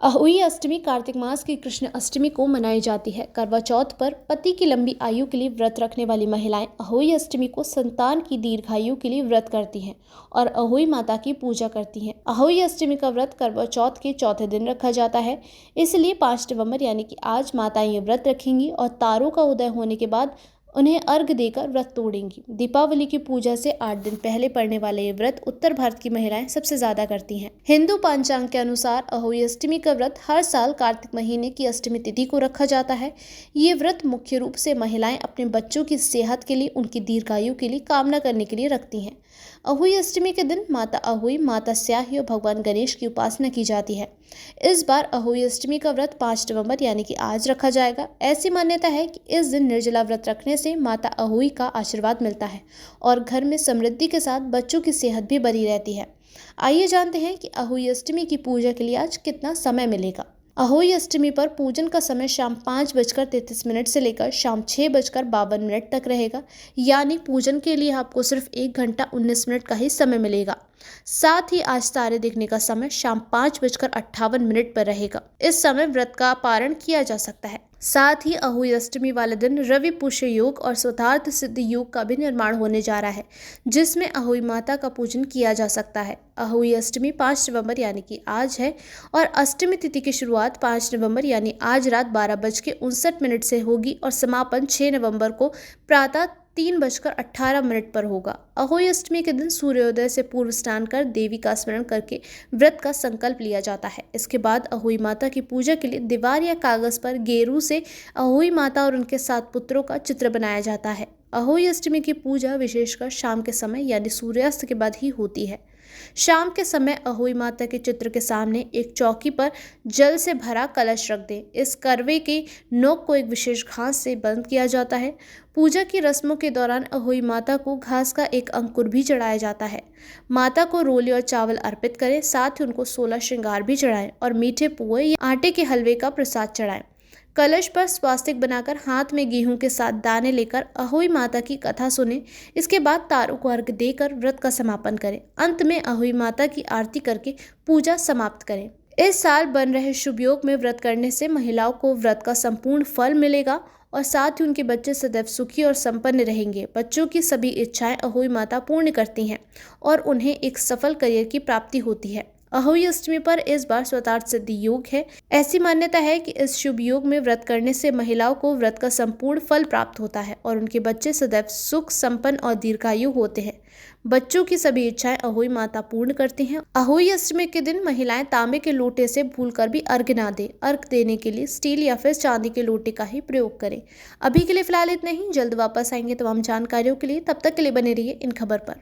अहोई अष्टमी कार्तिक मास की कृष्ण अष्टमी को मनाई जाती है। करवा चौथ पर पति की लंबी आयु के लिए व्रत रखने वाली महिलाएं अहोई अष्टमी को संतान की दीर्घायु के लिए व्रत करती हैं और अहोई माता की पूजा करती हैं। अहोई अष्टमी का व्रत करवा चौथ के चौथे दिन रखा जाता है, इसलिए 5 नवंबर यानी कि आज माताएं ये व्रत रखेंगी और तारों का उदय होने के बाद उन्हें अर्घ देकर व्रत तोड़ेंगी। दीपावली की पूजा से 8 दिन पहले पड़ने वाले ये व्रत उत्तर भारत की महिलाएं सबसे ज्यादा करती हैं। हिंदू पंचांग के अनुसार अहोई अष्टमी का व्रत हर साल कार्तिक महीने की अष्टमी तिथि को रखा जाता है। ये व्रत मुख्य रूप से महिलाएं अपने बच्चों की सेहत के लिए, उनकी दीर्घायु के लिए कामना करने के लिए रखती हैं। अहोई अष्टमी के दिन माता अहोई, माता स्याही और भगवान गणेश की उपासना की जाती है। इस बार अहोई अष्टमी का व्रत 5 नवंबर यानी कि आज रखा जाएगा। ऐसी मान्यता है कि इस दिन निर्जला व्रत रखने से माता अहोई का आशीर्वाद मिलता है और घर में समृद्धि के साथ बच्चों की सेहत भी बनी रहती है। आइए जानते हैं कि अहोई अष्टमी की पूजा के लिए आज कितना समय मिलेगा। अहोई अष्टमी पर पूजन का समय शाम 5:33 से लेकर शाम 6:52 तक रहेगा, यानी पूजन के लिए आपको सिर्फ 1 घंटा 19 मिनट का ही समय मिलेगा। साथ ही आज तारे देखने का समय शाम 5:58 पर रहेगा। इस समय व्रत का पारण किया जा सकता है। साथ ही अहोई अष्टमी वाले दिन रवि पुष्य योग और स्वतार्थ सिद्धि योग का भी निर्माण होने जा रहा है, जिसमें अहोई माता का पूजन किया जा सकता है। अहोई अष्टमी 5 नवंबर यानी कि आज है और अष्टमी तिथि की शुरुआत 5 नवंबर यानी आज रात 12:59 से होगी और समापन 6 नवंबर को प्रातः 3:18 पर होगा। अहोई अष्टमी के दिन सूर्योदय से पूर्व स्नान कर देवी का स्मरण करके व्रत का संकल्प लिया जाता है। इसके बाद अहोई माता की पूजा के लिए दीवार या कागज पर गेरू से अहोई माता और उनके 7 पुत्रों का चित्र बनाया जाता है। अहोई अष्टमी की पूजा विशेषकर शाम के समय यानी सूर्यास्त के बाद ही होती है। शाम के समय अहोई माता के चित्र के सामने एक चौकी पर जल से भरा कलश रख दें। इस करवे के नोक को एक विशेष घास से बंद किया जाता है। पूजा की रस्मों के दौरान अहोई माता को घास का एक अंकुर भी चढ़ाया जाता है। माता को रोली और चावल अर्पित करें, साथ ही उनको 16 श्रृंगार भी चढ़ाएं और मीठे पुए या आटे के हलवे का प्रसाद चढ़ाएं। कलश पर स्वास्तिक बनाकर हाथ में गेहूं के साथ दाने लेकर अहोई माता की कथा सुने। इसके बाद तारों को अर्घ्य देकर व्रत का समापन करें। अंत में अहोई माता की आरती करके पूजा समाप्त करें। इस साल बन रहे शुभ योग में व्रत करने से महिलाओं को व्रत का संपूर्ण फल मिलेगा और साथ ही उनके बच्चे सदैव सुखी और संपन्न रहेंगे। बच्चों की सभी इच्छाएं अहोई माता पूर्ण करती हैं और उन्हें एक सफल करियर की प्राप्ति होती है। अहोई अष्टमी पर इस बार स्वतार्थ सिद्धि योग है। ऐसी मान्यता है कि इस शुभ योग में व्रत करने से महिलाओं को व्रत का संपूर्ण फल प्राप्त होता है और उनके बच्चे सदैव सुख, संपन्न और दीर्घायु होते हैं। बच्चों की सभी इच्छाएं अहोई माता पूर्ण करती हैं। अहोई अष्टमी के दिन महिलाएं तांबे के लोटे से भूलकर भी अर्घ्य ना दें। अर्घ्य देने के लिए स्टील या फिर चांदी के लोटे का ही प्रयोग करें। अभी के लिए फिलहाल इतना ही। जल्द वापस आएंगे तमाम जानकारियों के लिए। तब तक के लिए बने रहिए इन खबर पर।